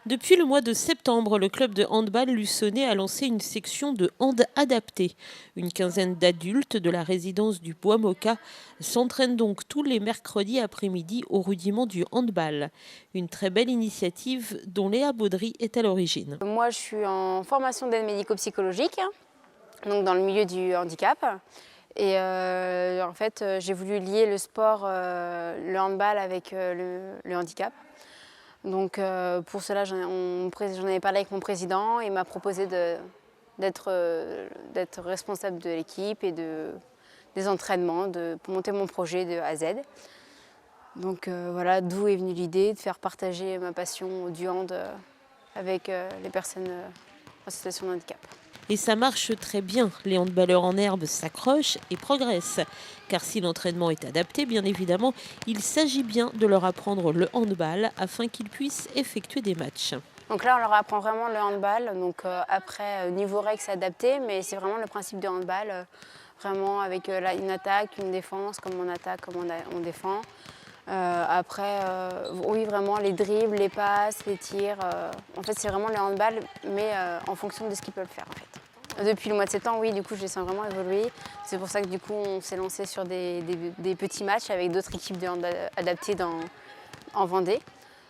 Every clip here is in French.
Depuis le mois de septembre, le club de handball luçonnais a lancé une section de hand adapté. Une quinzaine d'adultes de la résidence du Bois Moka s'entraînent donc tous les mercredis après-midi au rudiment du handball. Une très belle initiative dont Léa Baudry est à l'origine. Moi, je suis en formation d'aide médico-psychologique, donc dans le milieu du handicap. Et en fait, j'ai voulu lier le sport, le handball avec le handicap. Donc pour cela, j'en avais parlé avec mon président. Il m'a proposé d'être responsable de l'équipe et des entraînements pour monter mon projet de A à Z. Donc voilà, d'où est venue l'idée de faire partager ma passion du hand avec les personnes en situation de handicap. Et ça marche très bien. Les handballeurs en herbe s'accrochent et progressent. Car si l'entraînement est adapté, bien évidemment, il s'agit bien de leur apprendre le handball afin qu'ils puissent effectuer des matchs. Donc là, on leur apprend vraiment le handball. Donc après, niveau règles, c'est adapté, mais c'est vraiment le principe du handball, vraiment avec une attaque, une défense, comme on attaque, comme on défend. Après, oui, vraiment les dribbles, les passes, les tirs. En fait, c'est vraiment le handball, mais en fonction de ce qu'ils peuvent faire. En fait. Depuis le mois de septembre, oui, du coup, je les sens vraiment évoluer. C'est pour ça que du coup, on s'est lancé sur des petits matchs avec d'autres équipes de hand adaptées en Vendée.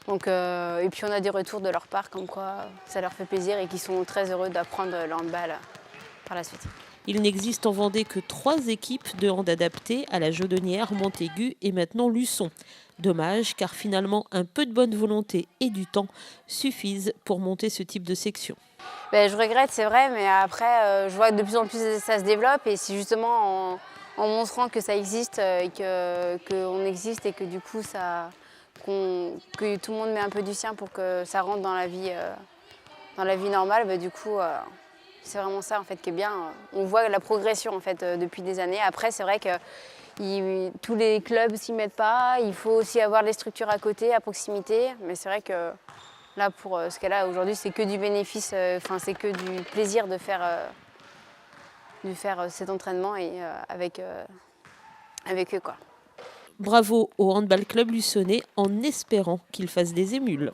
Donc, et puis on a des retours de leur part comme quoi ça leur fait plaisir et qu'ils sont très heureux d'apprendre le handball par la suite. Il n'existe en Vendée que 3 équipes de hand adaptées à la Jodonnière, Montaigu et maintenant Luçon. Dommage, car finalement un peu de bonne volonté et du temps suffisent pour monter ce type de section. Je regrette, c'est vrai, mais après je vois que de plus en plus ça se développe et c'est justement en montrant que ça existe et qu'on existe et que du coup que tout le monde met un peu du sien pour que ça rentre dans la vie normale, du coup c'est vraiment ça en fait qui est bien. On voit la progression en fait depuis des années. Après c'est vrai que tous les clubs s'y mettent pas. Il faut aussi avoir les structures à côté, à proximité. Mais c'est vrai que là pour ce cas-là aujourd'hui c'est que du bénéfice. C'est que du plaisir de faire cet entraînement et avec eux quoi. Bravo au handball club luçonnais en espérant qu'il fasse des émules.